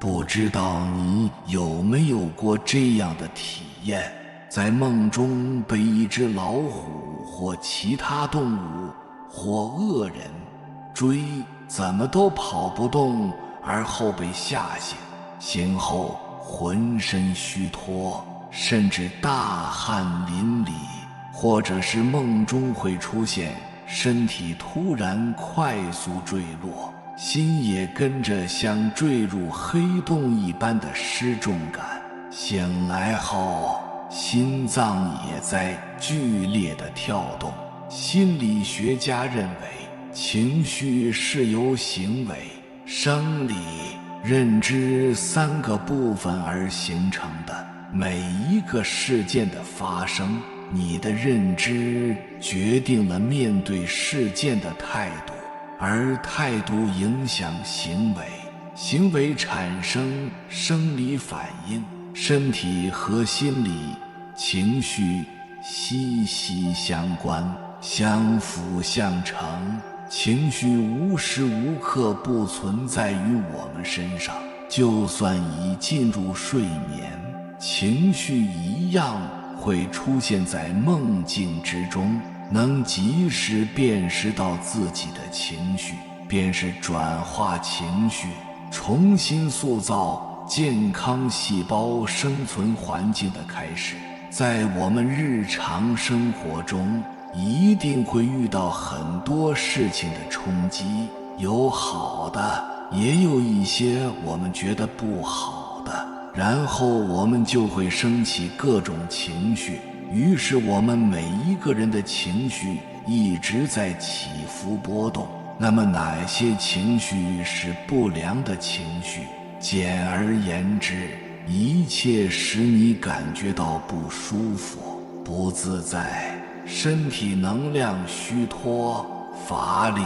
不知道你有没有过这样的体验，在梦中被一只老虎或其他动物或恶人追，怎么都跑不动，而后被吓醒后浑身虚脱，甚至大汗淋漓，或者是梦中会出现身体突然快速坠落，心也跟着像坠入黑洞一般的失重感，醒来后心脏也在剧烈的跳动。心理学家认为，情绪是由行为、生理、认知3个部分而形成的。每一个事件的发生，你的认知决定了面对事件的态度，而态度影响行为，行为产生生理反应。身体和心理、情绪息息相关，相辅相成。情绪无时无刻不存在于我们身上，就算已进入睡眠，情绪一样会出现在梦境之中。能及时辨识到自己的情绪，便是转化情绪，重新塑造健康细胞生存环境的开始。在我们日常生活中，一定会遇到很多事情的冲击，有好的，也有一些我们觉得不好的，然后我们就会升起各种情绪。于是我们每一个人的情绪一直在起伏波动。那么哪些情绪是不良的情绪？简而言之，一切使你感觉到不舒服、不自在，身体能量虚脱、乏力，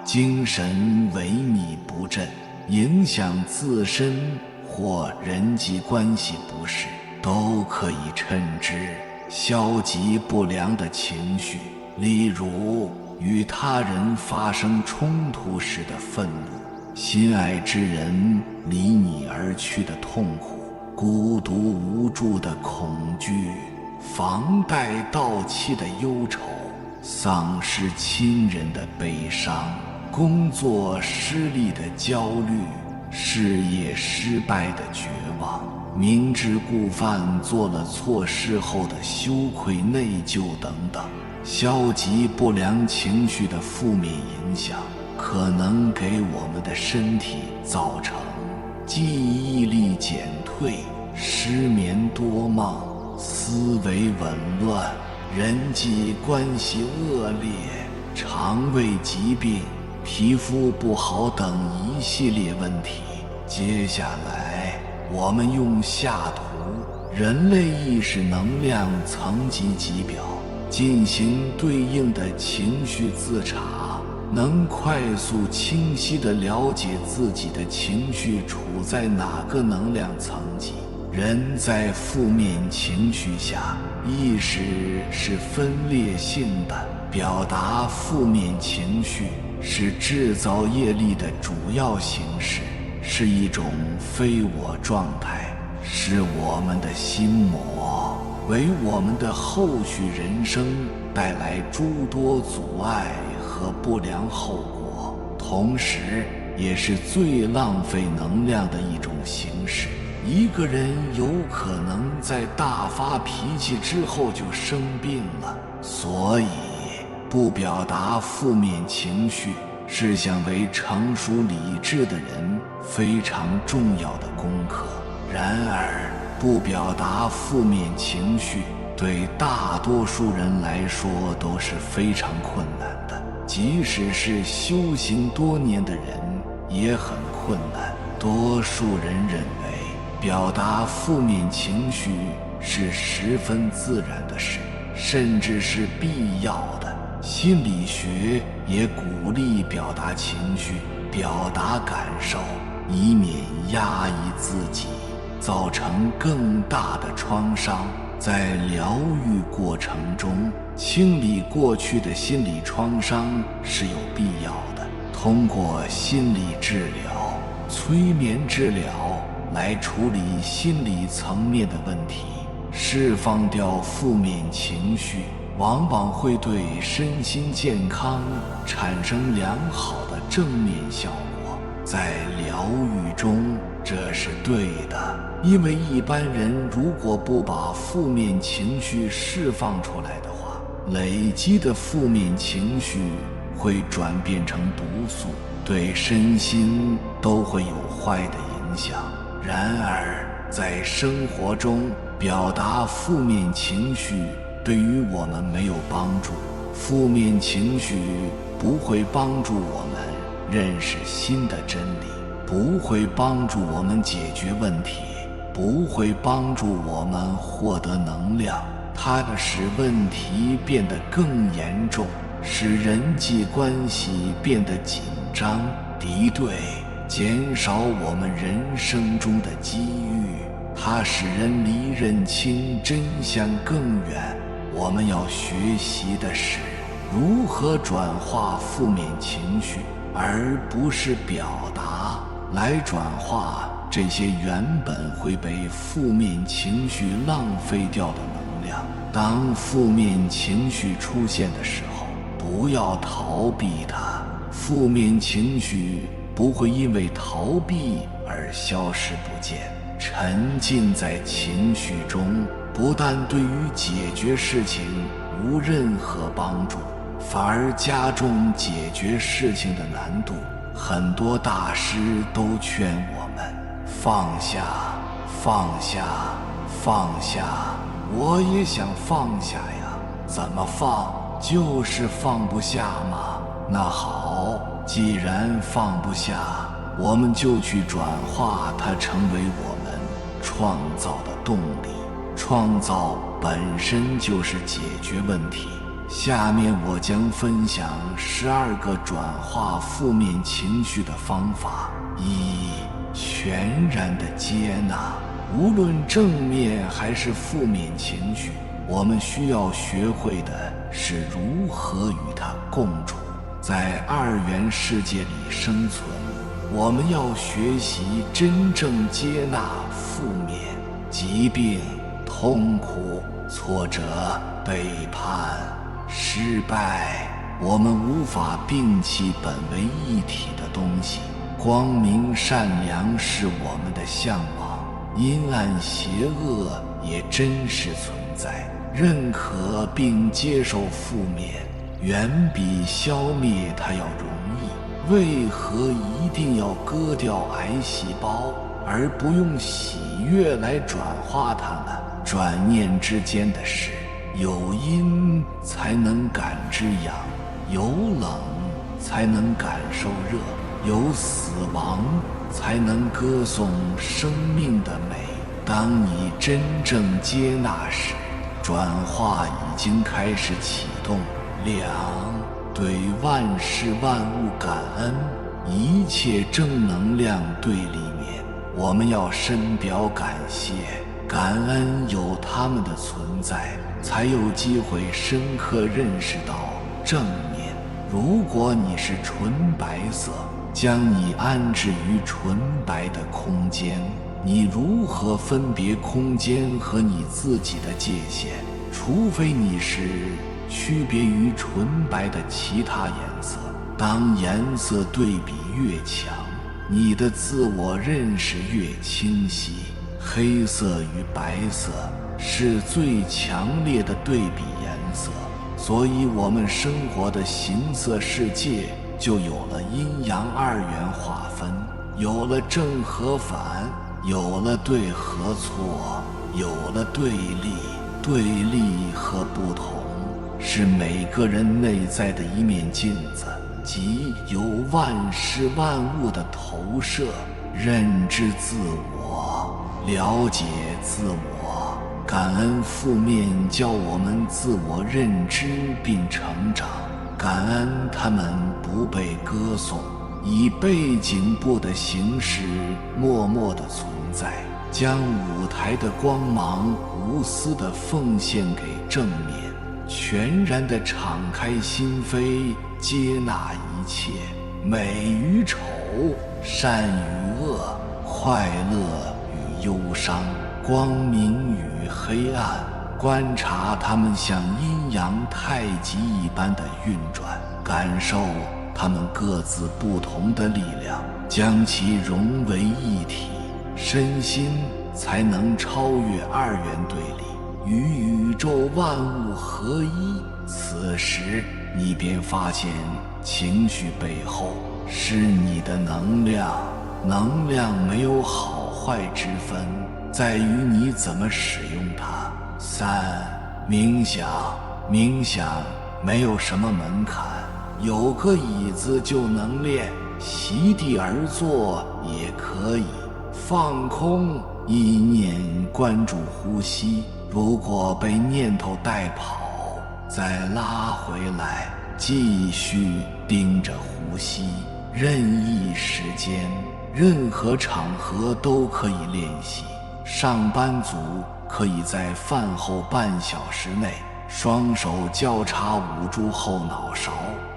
精神萎靡不振，影响自身或人际关系不适，都可以称之消极不良的情绪。例如与他人发生冲突时的愤怒，心爱之人离你而去的痛苦，孤独无助的恐惧，房贷到期的忧愁，丧失亲人的悲伤，工作失利的焦虑，事业失败的绝望，明知故犯做了错事后的羞愧内疚等等。消极不良情绪的负面影响可能给我们的身体造成记忆力减退、失眠多梦、思维紊乱、人际关系恶劣、肠胃疾病、皮肤不好等一系列问题。接下来我们用下图人类意识能量层级级表进行对应的情绪自查，能快速清晰地了解自己的情绪处在哪个能量层级。人在负面情绪下，意识是分裂性的，表达负面情绪是制造业力的主要形式，是一种非我状态，是我们的心魔，为我们的后续人生带来诸多阻碍和不良后果，同时也是最浪费能量的一种形式。一个人有可能在大发脾气之后就生病了，所以不表达负面情绪是想为成熟理智的人非常重要的功课。然而不表达负面情绪对大多数人来说都是非常困难的，即使是修行多年的人也很困难。多数人认为表达负面情绪是十分自然的事，甚至是必要的。心理学也鼓励表达情绪、表达感受，以免压抑自己，造成更大的创伤。在疗愈过程中，清理过去的心理创伤是有必要的。通过心理治疗，催眠治疗来处理心理层面的问题，释放掉负面情绪，往往会对身心健康产生良好的正面效果。在疗愈中，这是对的，因为一般人如果不把负面情绪释放出来的话，累积的负面情绪会转变成毒素，对身心都会有坏的影响。然而，在生活中表达负面情绪对于我们没有帮助，负面情绪不会帮助我们认识新的真理，不会帮助我们解决问题，不会帮助我们获得能量，它使问题变得更严重，使人际关系变得紧张、敌对，减少我们人生中的机遇，它使人离认清真相更远。我们要学习的是如何转化负面情绪，而不是表达，来转化这些原本会被负面情绪浪费掉的能量。当负面情绪出现的时候，不要逃避它，负面情绪不会因为逃避而消失不见。沉浸在情绪中，不但对于解决事情无任何帮助，反而加重解决事情的难度。很多大师都劝我们放下，放下，放下。我也想放下呀，怎么放？就是放不下嘛。那好，既然放不下，我们就去转化它，成为我们创造的动力。创造本身就是解决问题。下面我将分享12个转化负面情绪的方法。1. 全然的接纳。无论正面还是负面情绪，我们需要学会的是如何与它共处。在二元世界里生存，我们要学习真正接纳负面、疾病、痛苦、挫折、背叛、失败。我们无法摒弃本为一体的东西。光明善良是我们的向往，阴暗邪恶也真实存在。认可并接受负面，远比消灭它要容易。为何一定要割掉癌细胞，而不用喜悦来转化它呢？转念之间的事，有阴才能感知阳，有冷才能感受热，有死亡才能歌颂生命的美。当你真正接纳时，转化已经开始启动。2. 对万事万物感恩。一切正能量对立面，我们要深表感谢。感恩有它们的存在，才有机会深刻认识到正面。如果你是纯白色，将你安置于纯白的空间，你如何分别空间和你自己的界限？除非你是区别于纯白的其他颜色。当颜色对比越强，你的自我认识越清晰。黑色与白色是最强烈的对比颜色，所以我们生活的形色世界就有了阴阳二元划分，有了正和反，有了对和错，有了对立。对立和不同是每个人内在的一面镜子，即由万事万物的投射。认知自我，了解自我，感恩负面，教我们自我认知并成长。感恩他们不被歌颂，以背景部的形式默默地存在，将舞台的光芒无私地奉献给正面，全然地敞开心扉，接纳一切，美与丑善与恶，快乐与忧伤，光明与黑暗，观察它们像阴阳太极一般的运转，感受它们各自不同的力量，将其融为一体，身心才能超越二元对立，与宇宙万物合一。此时你便发现，情绪背后是你的能量，能量没有好坏之分，在于你怎么使用它。冥想。冥想没有什么门槛，有个椅子就能练，席地而坐也可以。放空，意念关注呼吸，如果被念头带跑，再拉回来，继续盯着呼吸。任意时间，任何场合都可以练习。上班族可以在饭后半小时内，双手交叉捂住后脑勺，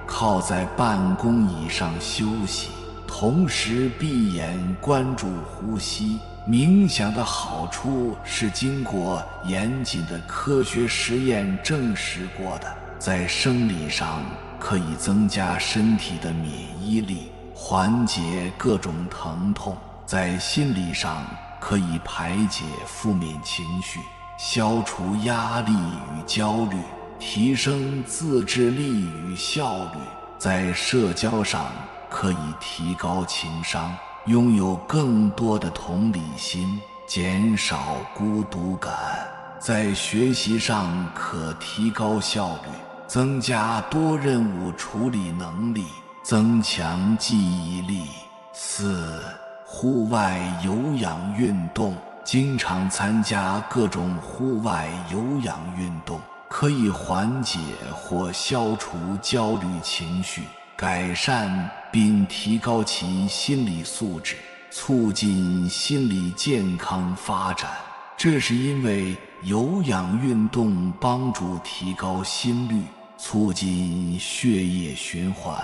靠在办公椅上休息，同时闭眼关注呼吸。冥想的好处是经过严谨的科学实验证实过的，在生理上可以增加身体的免疫力，缓解各种疼痛；在心理上可以排解负面情绪，消除压力与焦虑，提升自制力与效率；在社交上可以提高情商，拥有更多的同理心，减少孤独感；在学习上可提高效率，增加多任务处理能力，增强记忆力。户外有氧运动。经常参加各种户外有氧运动，可以缓解或消除焦虑情绪，改善并提高其心理素质，促进心理健康发展。这是因为有氧运动帮助提高心率，促进血液循环，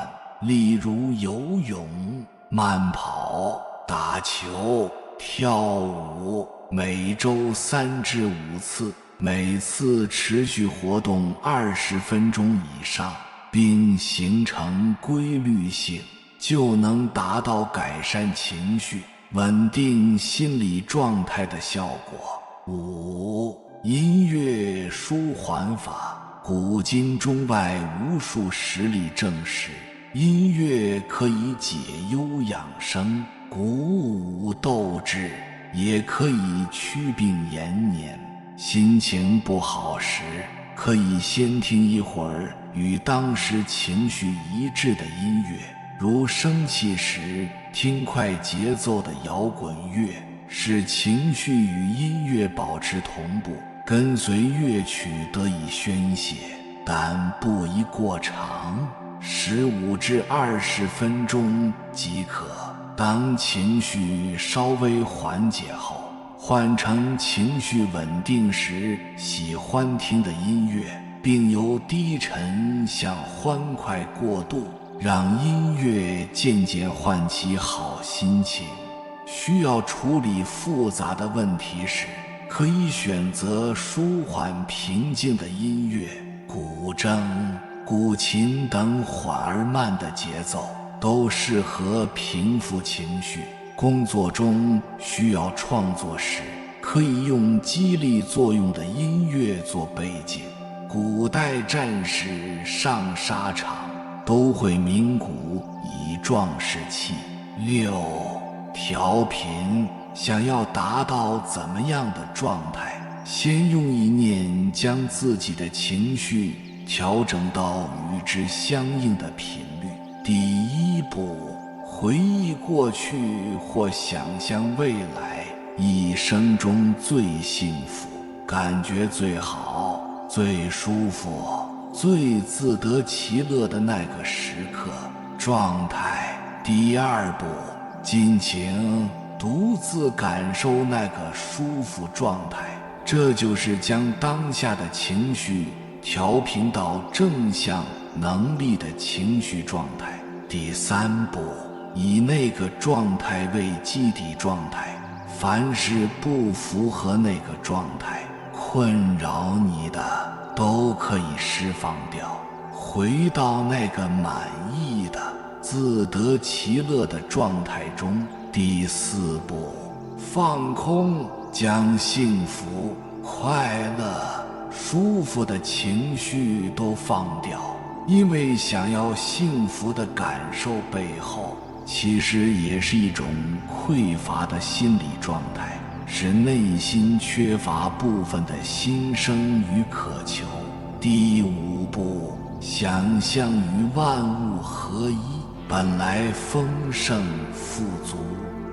例如游泳、慢跑、打球、跳舞，每周3至5次，每次持续活动20分钟以上，并形成规律性，就能达到改善情绪、稳定心理状态的效果。音乐舒缓法。古今中外无数实例证实，音乐可以解忧养生，鼓舞斗志，也可以祛病延年。心情不好时，可以先听一会儿与当时情绪一致的音乐，如生气时听快节奏的摇滚乐，使情绪与音乐保持同步，跟随乐曲得以宣泄，但不宜过长，15至20分钟即可。当情绪稍微缓解后，换成情绪稳定时喜欢听的音乐，并由低沉向欢快过渡，让音乐渐渐唤起好心情。需要处理复杂的问题时，可以选择舒缓平静的音乐，古筝、古琴等缓而慢的节奏都适合平复情绪。工作中需要创作时，可以用激励作用的音乐做背景。古代战士上沙场都会鸣鼓以壮士气。调频。想要达到怎么样的状态，先用意念将自己的情绪调整到与之相应的频率。第一步，回忆过去或想象未来一生中最幸福、感觉最好、最舒服、最自得其乐的那个时刻状态。第二步，尽情独自感受那个舒服状态，这就是将当下的情绪调频到正向能力的情绪状态。第三步，以那个状态为基底状态，凡是不符合那个状态，困扰你的都可以释放掉，回到那个满意的、自得其乐的状态中。第4步，放空，将幸福、快乐、舒服的情绪都放掉。因为想要幸福的感受背后，其实也是一种匮乏的心理状态，是内心缺乏部分的心声与渴求。第5步，想象与万物合一，本来丰盛富足，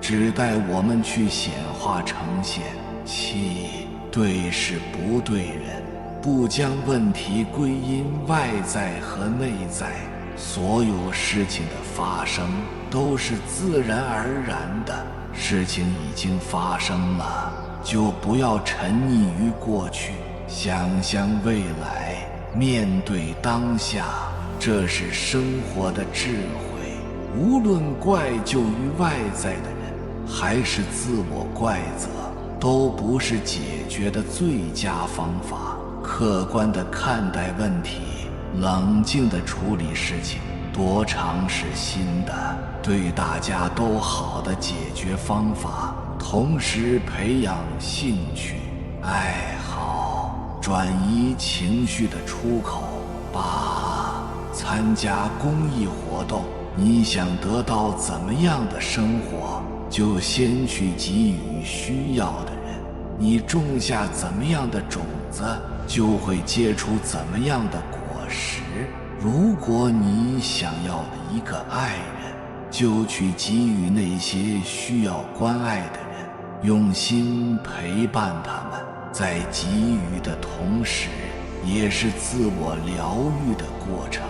只待我们去显化呈现。7，对事不对人，不将问题归因外在和内在，所有事情的发生都是自然而然的，事情已经发生了，就不要沉溺于过去，想象未来，面对当下，这是生活的智慧。无论怪咎于外在的人，还是自我怪责，都不是解决的最佳方法。客观地看待问题，冷静地处理事情，多尝试新的对大家都好的解决方法，同时培养兴趣、爱好，转移情绪的出口。8，参加公益活动。你想得到怎么样的生活，就先去给予需要的人。你种下怎么样的种子，就会结出怎么样的果实。如果你想要的一个爱人，就去给予那些需要关爱的人，用心陪伴他们，在给予的同时，也是自我疗愈的过程。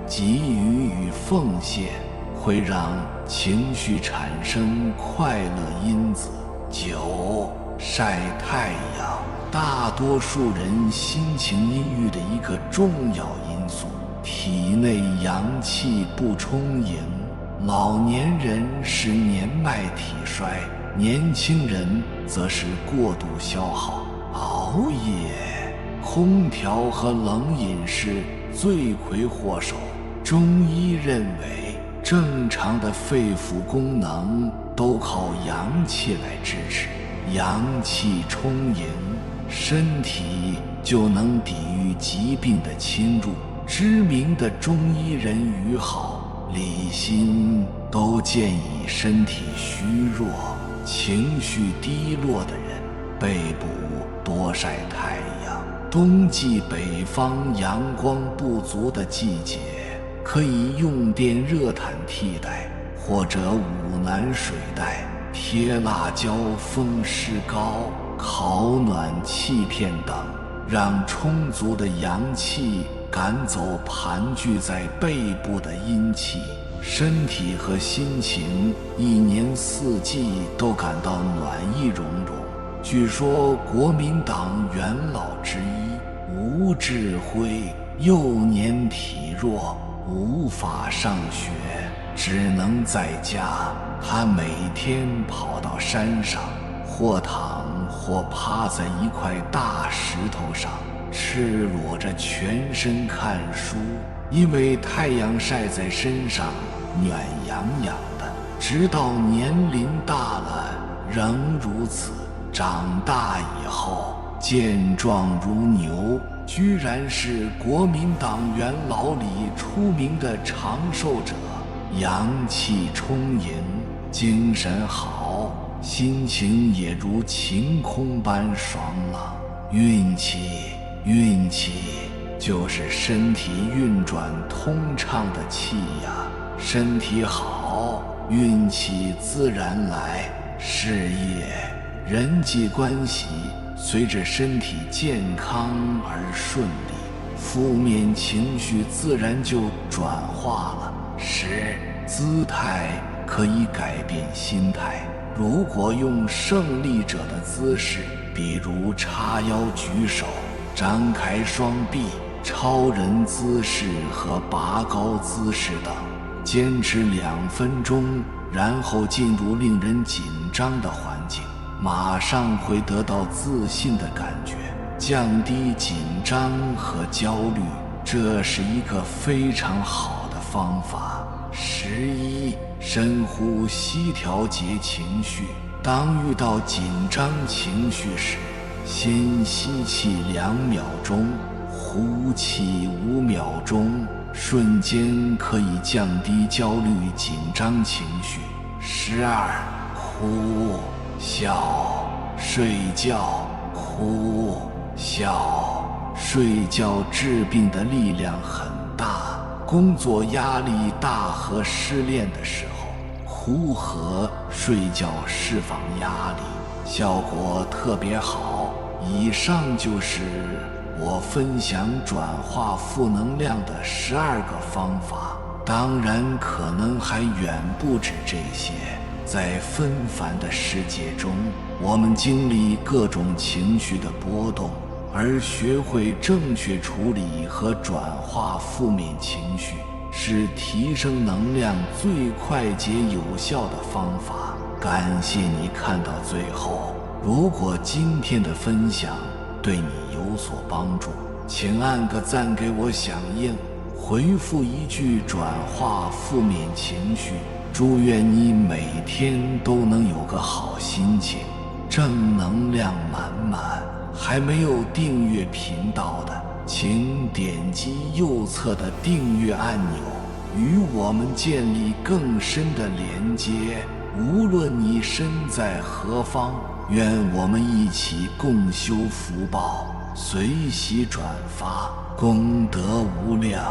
给予与奉献会让情绪产生快乐因子。9，晒太阳，大多数人心情阴郁的一个重要因素，体内阳气不充盈。老年人是年迈体衰，年轻人则是过度消耗。熬夜、空调和冷饮是罪魁祸首。中医认为，正常的肺腑功能都靠阳气来支持，阳气充盈，身体就能抵御疾病的侵入。知名的中医人于好、李欣都建议身体虚弱、情绪低落的人背部多晒太阳。冬季北方阳光不足的季节，可以用电热毯替代，或者捂暖水袋，贴辣椒风湿膏，烤暖气片等，让充足的阳气赶走盘踞在背部的阴气，身体和心情一年四季都感到暖意融融。据说国民党元老之一吴志辉幼年体弱，无法上学，只能在家。他每天跑到山上，或躺或趴在一块大石头上，赤裸着全身看书。因为太阳晒在身上，暖洋洋的，直到年龄大了仍如此。长大以后健壮如牛，居然是国民党元老里出名的长寿者，阳气充盈，精神好，心情也如晴空般爽朗。运气就是身体运转通畅的气呀，身体好，运气自然来。事业、人际关系随着身体健康而顺利，负面情绪自然就转化了。姿态可以改变心态。如果用胜利者的姿势，比如叉腰举手、张开双臂、超人姿势和拔高姿势等，坚持2分钟，然后进入令人紧张的环境，马上会得到自信的感觉，降低紧张和焦虑，这是一个非常好的方法。11. 深呼吸调节情绪。当遇到紧张情绪时，先吸气2秒钟，呼气5秒钟，瞬间可以降低焦虑紧张情绪。12. 呼笑睡觉。呼笑睡觉治病的力量很大，工作压力大和失恋的时候，呼和睡觉释放压力，效果特别好。以上就是我分享转化负能量的12个方法，当然可能还远不止这些。在纷繁的世界中，我们经历各种情绪的波动，而学会正确处理和转化负面情绪，是提升能量最快捷有效的方法。感谢你看到最后，如果今天的分享对你有所帮助，请按个赞给我响应，回复一句转化负面情绪。祝愿你每天都能有个好心情，正能量满满。还没有订阅频道的，请点击右侧的订阅按钮，与我们建立更深的连接。无论你身在何方，愿我们一起共修福报，随喜转发，功德无量。